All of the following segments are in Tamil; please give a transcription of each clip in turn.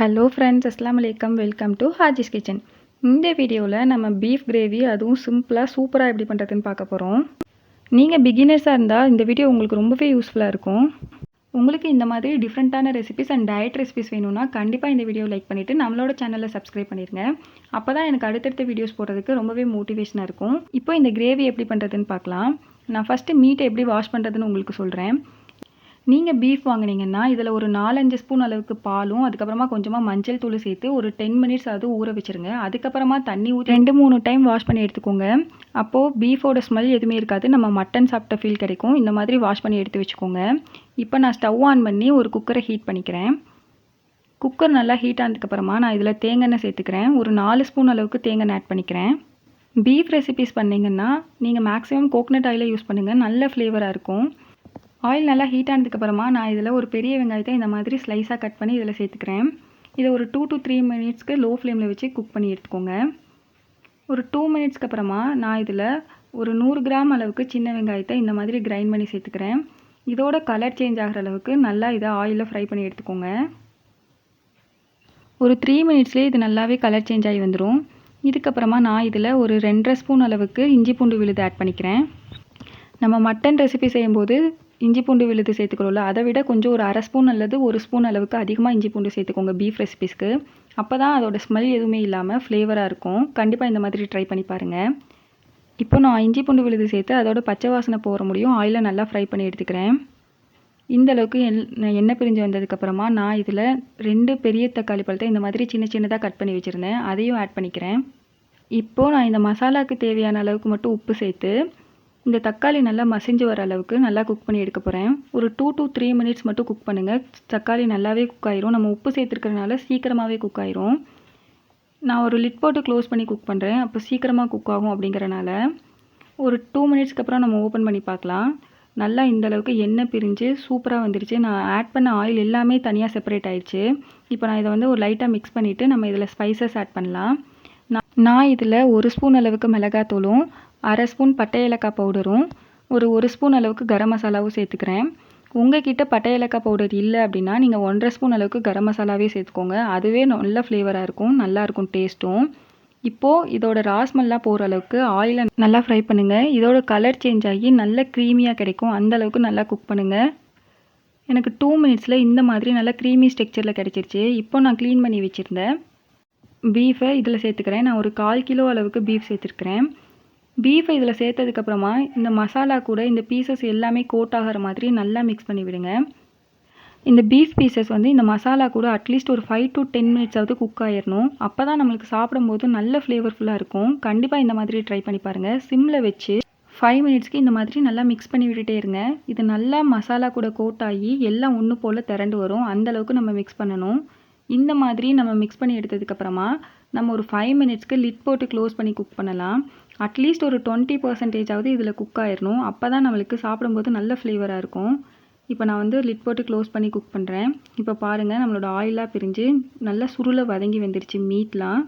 ஹலோ ஃப்ரெண்ட்ஸ், அஸ்ஸலாமு அலைக்கும். Welcome to Haji's kitchen. இந்த வீடியோவில் நம்ம பீஃப் கிரேவி அதுவும் சிம்பிளாக சூப்பராக எப்படி பண்ணுறதுன்னு பார்க்க போகிறோம். நீங்கள் பிகினர்ஸாக இருந்தால் இந்த வீடியோ உங்களுக்கு ரொம்பவே யூஸ்ஃபுல்லாக இருக்கும். உங்களுக்கு இந்த மாதிரி டிஃப்ரெண்ட்டான ரெசிபிஸ் அண்ட் டயட் ரெசிபிஸ் வேணும்னா கண்டிப்பாக இந்த வீடியோ லைக் பண்ணிவிட்டு நம்மளோட சேனலில் சப்ஸ்கிரைப் பண்ணிடுங்க. அப்போ தான் எனக்கு அடுத்தடுத்த வீடியோஸ் போடுறதுக்கு ரொம்பவே மோட்டிவேஷனாக இருக்கும். இப்போ இந்த கிரேவி எப்படி பண்ணுறதுன்னு பார்க்கலாம். நான் ஃபஸ்ட்டு மீட்டை எப்படி வாஷ் பண்ணுறதுன்னு உங்களுக்கு சொல்கிறேன். நீங்கள் பீஃப் வாங்கினீங்கன்னா இதில் ஒரு 4-5 ஸ்பூன் அளவுக்கு பாலும் அதுக்கப்புறமா கொஞ்சமாக மஞ்சள் தூள் சேர்த்து ஒரு 10 மினிட்ஸ் அது ஊற வச்சுருங்க. அதுக்கப்புறமா தண்ணி ஊற்றி 2-3 டைம் வாஷ் பண்ணி எடுத்துக்கோங்க. அப்போது பீஃபோட ஸ்மெல் எதுவுமே இருக்காது, நம்ம மட்டன் சாப்பிட்ட ஃபீல் கிடைக்கும். இந்த மாதிரி வாஷ் பண்ணி எடுத்து வச்சுக்கோங்க. இப்போ நான் ஸ்டவ் ஆன் பண்ணி ஒரு குக்கரை ஹீட் பண்ணிக்கிறேன். குக்கர் நல்லா ஹீட் ஆனதுக்கப்புறமா நான் இதில் தேங்காய் எண்ணெய் சேர்த்துக்கிறேன். ஒரு 4 ஸ்பூன் அளவுக்கு தேங்காய் எண்ணெய் ஆட் பண்ணிக்கிறேன். பீஃப் ரெசிபிஸ் பண்ணிங்கன்னா நீங்கள் மேக்ஸிமம் கோகனட் ஆயிலை யூஸ் பண்ணுங்கள், நல்ல ஃப்ளேவராக இருக்கும். ஆயில் நல்லா ஹீட் ஆனதுக்கப்புறமா நான் இதில் ஒரு பெரிய வெங்காயத்தை இந்த மாதிரி ஸ்லைஸாக கட் பண்ணி இதில் சேர்த்துக்கிறேன். இதை ஒரு 2 to 3 மினிட்ஸ்க்கு லோ ஃப்ளேமில் வச்சு குக் பண்ணி எடுத்துக்கோங்க. ஒரு 2 மினிட்ஸ்க்கு அப்புறமா நான் இதில் ஒரு 100 கிராம் அளவுக்கு சின்ன வெங்காயத்தை இந்த மாதிரி கிரைண்ட் பண்ணி சேர்த்துக்கிறேன். இதோட கலர் சேஞ்ச் ஆகிற அளவுக்கு நல்லா இதை ஆயிலில் ஃப்ரை பண்ணி எடுத்துக்கோங்க. ஒரு 3 மினிட்ஸ்லேயே இது நல்லாவே கலர் சேஞ்ச் ஆகி வந்துடும். இதுக்கப்புறமா நான் இதில் ஒரு 2.5 ஸ்பூன் அளவுக்கு இஞ்சி பூண்டு விழுது ஆட் பண்ணிக்கிறேன். நம்ம மட்டன் ரெசிபி செய்யும்போது இஞ்சி பூண்டு விழுது சேர்த்துக்கிறோம்ல, அதை விட கொஞ்சம் ஒரு 1/2 ஸ்பூன் அல்லது 1 ஸ்பூன் அளவுக்கு அதிகமாக இஞ்சி பூண்டு சேர்த்துக்கோங்க பீஃப் ரெசிபிஸ்க்கு. அப்போ தான் அதோட ஸ்மெல் எதுவுமே இல்லாமல் ஃப்ளேவராக இருக்கும். கண்டிப்பாக இந்த மாதிரி ட்ரை பண்ணி பாருங்கள். இப்போ நான் இஞ்சி பூண்டு விழுது சேர்த்து அதோட பச்சை வாசனை போகிற முடியும் ஆயிலை நல்லா ஃப்ரை பண்ணி எடுத்துக்கிறேன். இந்த அளவுக்கு எண்ணெய் பிரிஞ்சு வந்ததுக்கப்புறமா நான் இதில் 2 பெரிய தக்காளி பழத்தை இந்த மாதிரி சின்ன சின்னதாக கட் பண்ணி வச்சுருந்தேன், அதையும் ஆட் பண்ணிக்கிறேன். இப்போது நான் இந்த மசாலாவுக்கு தேவையான அளவுக்கு மட்டும் உப்பு சேர்த்து இந்த தக்காளி நல்லா மசிஞ்சு வர அளவுக்கு நல்லா குக் பண்ணி எடுக்க போகிறேன். ஒரு 2 to 3 மினிட்ஸ் மட்டும் குக் பண்ணுங்கள். தக்காளி நல்லாவே குக் ஆயிரும். நம்ம உப்பு சேர்த்துருக்கிறதுனால சீக்கிரமாகவே குக் ஆயிரும். நான் ஒரு லிட் போட்டு க்ளோஸ் பண்ணி குக் பண்ணுறேன், அப்போ சீக்கிரமாக குக் ஆகும் அப்படிங்கிறனால. ஒரு 2 மினிட்ஸ்க்கு அப்புறம் நம்ம ஓப்பன் பண்ணி பார்க்கலாம். நல்லா இந்த அளவுக்கு எண்ணெய் பிரிஞ்சு சூப்பராக வந்துருச்சு. நான் ஆட் பண்ண ஆயில் எல்லாமே தனியாக செப்பரேட் ஆயிடுச்சு. இப்போ நான் இதை ஒரு லைட்டாக மிக்ஸ் பண்ணிவிட்டு நம்ம இதில் ஸ்பைசஸ் ஆட் பண்ணலாம். நான் இதில் 1 ஸ்பூன் அளவுக்கு மிளகாத்தூளும் 1/2 ஸ்பூன் பட்டை ஏலக்காய் பவுடரும் ஒரு ஸ்பூன் அளவுக்கு கரம் மசாலாவும் சேர்த்துக்கிறேன். உங்ககிட்ட பட்டை ஏலக்காய் பவுடர் இல்லை அப்படின்னா நீங்கள் 1.5 ஸ்பூன் அளவுக்கு கரம் மசாலாவே சேர்த்துக்கோங்க. அதுவே நல்ல ஃப்ளேவராக இருக்கும், நல்லாயிருக்கும் டேஸ்ட்டும். இப்போது இதோட ராஸ்மெல்லாம் போகிற அளவுக்கு ஆயிலை நல்லா ஃப்ரை பண்ணுங்கள். இதோட கலர் சேஞ்ச் ஆகி நல்ல க்ரீமியாக கிடைக்கும், அந்த அளவுக்கு நல்லா குக் பண்ணுங்கள். எனக்கு 2 மினிட்ஸில் இந்த மாதிரி நல்லா க்ரீமி ஸ்ட்ரக்சரில் கிடச்சிருச்சு. இப்போ நான் க்ளீன் பண்ணி வச்சுருந்தேன் பீஃபை இதில் சேர்த்துக்கிறேன். நான் ஒரு 1/4 கிலோ அளவுக்கு பீஃப் சேர்த்துருக்கிறேன். பீஃபை இதில் சேர்த்ததுக்கப்புறமா இந்த மசாலா கூட இந்த பீசஸ் எல்லாமே கோட் ஆகிற மாதிரி நல்லா மிக்ஸ் பண்ணி விடுங்க. இந்த பீஃப் பீசஸ் இந்த மசாலா கூட அட்லீஸ்ட் ஒரு 5 to 10 மினிட்ஸாவது குக் ஆயிடணும். அப்போ தான் நம்மளுக்கு சாப்பிடும்போது நல்ல ஃப்ளேவர்ஃபுல்லாக இருக்கும். கண்டிப்பாக இந்த மாதிரி ட்ரை பண்ணி பாருங்கள். சிம்மில் வச்சு 5 மினிட்ஸ்க்கு இந்த மாதிரி நல்லா மிக்ஸ் பண்ணி விட்டுட்டே இருங்க. இது நல்லா மசாலா கூட கோட் ஆகி எல்லாம் ஒன்று போல் திரண்டு வரும், அந்தளவுக்கு நம்ம மிக்ஸ் பண்ணணும். இந்த மாதிரி நம்ம மிக்ஸ் பண்ணி எடுத்ததுக்கப்புறமா நம்ம ஒரு 5 மினிட்ஸ்க்கு லிட் போட்டு க்ளோஸ் பண்ணி குக் பண்ணலாம். அட்லீஸ்ட் ஒரு 20% இதில் குக் ஆயிடணும். அப்போ தான் நம்மளுக்கு சாப்பிடும்போது நல்ல ஃப்ளேவராக இருக்கும். இப்போ நான் லிட் போட்டு க்ளோஸ் பண்ணி குக் பண்ணுறேன். இப்போ பாருங்கள், நம்மளோட ஆயிலாக பிரிஞ்சு நல்லா சுருளை வதங்கி வந்துருச்சு மீட்லாம்.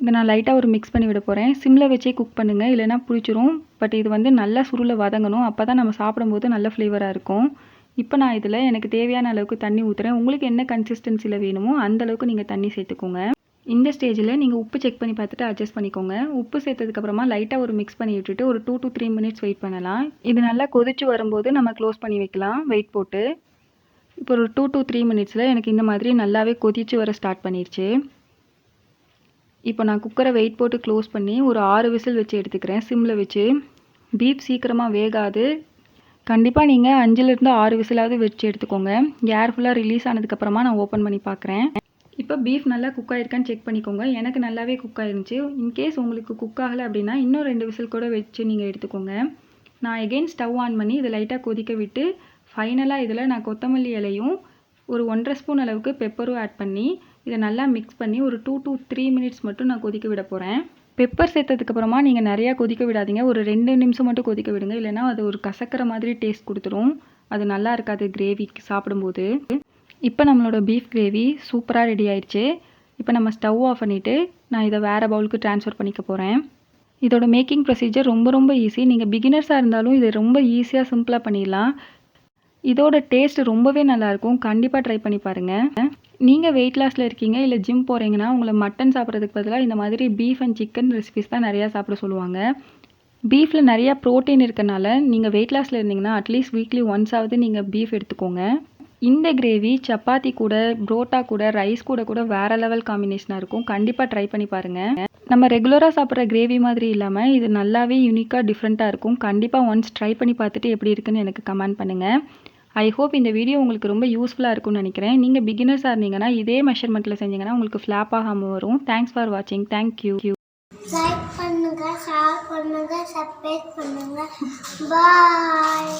இதை நான் லைட்டாக ஒரு மிக்ஸ் பண்ணி விட போகிறேன். சிம்மில் வச்சே குக் பண்ணுங்கள், இல்லைனா புளிச்சிரும். பட் இது நல்லா சுருளை வதங்கணும், அப்போ தான் நம்ம சாப்பிடும்போது நல்ல ஃப்ளேவராக இருக்கும். இப்போ நான் இதில் எனக்கு தேவையான அளவுக்கு தண்ணி ஊற்றுறேன். உங்களுக்கு என்ன கன்சிஸ்டன்சியில் வேணுமோ அந்தளவுக்கு நீங்கள் தண்ணி சேர்த்துக்கோங்க. இந்த ஸ்டேஜில் நீங்கள் உப்பு செக் பண்ணி பார்த்துட்டு அட்ஜஸ்ட் பண்ணிக்கோங்க. உப்பு சேர்த்ததுக்கப்புறமா லைட்டாக ஒரு மிக்ஸ் பண்ணி விட்டுட்டு ஒரு 2 to 3 மினிட்ஸ் வெயிட் பண்ணலாம். இது நல்லா கொதிச்சு வரும்போது நம்ம க்ளோஸ் பண்ணி வைக்கலாம் வெயிட் போட்டு. இப்போ ஒரு 2 to 3 மினிட்ஸில் எனக்கு இந்த மாதிரி நல்லாவே கொதிச்சு வர ஸ்டார்ட் பண்ணிடுச்சு. இப்போ நான் குக்கரை வெயிட் போட்டு க்ளோஸ் பண்ணி ஒரு 6 விசில் வச்சு எடுத்துக்கிறேன் சிம்மில் வச்சு. பீஃப் சீக்கிரமாக வேகாது. கண்டிப்பாக நீங்கள் 5-6 விசிலாவது வச்சு எடுத்துக்கோங்க. ஏர் ஃபுல்லாக ரிலீஸ் ஆனதுக்கப்புறமா நான் ஓப்பன் பண்ணி பார்க்குறேன். இப்போ பீஃப் நல்லா குக் ஆகிருக்கான்னு செக் பண்ணிக்கோங்க. எனக்கு நல்லாவே குக் ஆயிருந்துச்சு. இன்கேஸ் உங்களுக்கு குக் ஆகலை அப்படின்னா இன்னும் 2 விசில் கூட வச்சு நீங்கள் எடுத்துக்கோங்க. நான் எகெயின் ஸ்டவ் ஆன் பண்ணி இதை லைட்டாக கொதிக்க விட்டு ஃபைனலாக இதில் நான் கொத்தமல்லி இலையும் ஒரு 1.5 ஸ்பூன் அளவுக்கு பெப்பரும் ஆட் பண்ணி இதை நல்லா மிக்ஸ் பண்ணி ஒரு 2 to 3 மினிட்ஸ் மட்டும் நான் கொதிக்க விட போகிறேன். பெப்பர் சேர்த்ததுக்கப்புறமா நீங்கள் நிறையா கொதிக்க விடாதீங்க, ஒரு 2 நிமிஷம் மட்டும் கொதிக்க விடுங்க. இல்லைனா அது ஒரு கசக்கிற மாதிரி டேஸ்ட் கொடுத்துரும், அது நல்லா இருக்காது கிரேவிக்கு சாப்பிடும்போது. இப்போ நம்மளோட பீஃப் கிரேவி சூப்பராக ரெடி ஆயிடுச்சு. இப்போ நம்ம ஸ்டவ் ஆஃப் பண்ணிவிட்டு நான் இதை வேறு பவுலுக்கு ட்ரான்ஸ்ஃபர் பண்ணிக்க போகிறேன். இதோட மேக்கிங் ப்ரொசீஜர் ரொம்ப ஈஸி. நீங்கள் பிகினர்ஸாக இருந்தாலும் இதை ரொம்ப ஈஸியாக சிம்பிளாக பண்ணிடலாம். இதோட டேஸ்ட் ரொம்பவே நல்லாயிருக்கும். கண்டிப்பாக ட்ரை பண்ணி பாருங்கள். நீங்கள் வெயிட் லாஸில் இருக்கீங்க இல்லை ஜிம் போகிறீங்கன்னா உங்களை மட்டன் சாப்பிட்றதுக்கு பதிலாக இந்த மாதிரி பீஃப் அண்ட் சிக்கன் ரெசிபிஸ் தான் நிறையா சாப்பிட சொல்லுவாங்க. பீஃபில் நிறையா ப்ரோட்டீன் இருக்கனால நீங்கள் வெயிட் லாஸில் இருந்தீங்கன்னா அட்லீஸ்ட் வீக்லி ஒன்ஸாவது நீங்கள் பீஃப் எடுத்துக்கோங்க. இந்த கிரேவி சப்பாத்தி கூட, புரோட்டா கூட, ரைஸ் கூட கூட வேறு லெவல் காம்பினேஷனாக இருக்கும். கண்டிப்பாக ட்ரை பண்ணி பாருங்கள். நம்ம ரெகுலராக சாப்பிட்ற கிரேவி மாதிரி இல்லாமல் இது நல்லாவே யூனிக்காக டிஃப்ரெண்ட்டாக இருக்கும். கண்டிப்பாக ஒன்ஸ் ட்ரை பண்ணி பார்த்துட்டு எப்படி இருக்குன்னு எனக்கு கமெண்ட் பண்ணுங்கள். ஐ ஹோப் இந்த வீடியோ உங்களுக்கு ரொம்ப யூஸ்ஃபுல்லாக இருக்கும்னு நினைக்கிறேன். நீங்கள் பிகினர்ஸாக இருந்தீங்கன்னா இதே மெஷர்மெண்ட்டில் செஞ்சீங்கன்னா உங்களுக்கு ஃப்ளாப் ஆகாமல் வரும். தேங்க்ஸ் ஃபார் வாட்சிங். தேங்க்யூ. லைக் பண்ணுங்க, ஷேர் பண்ணுங்க, சப்ஸ்கிரைப் பண்ணுங்க. பாய்.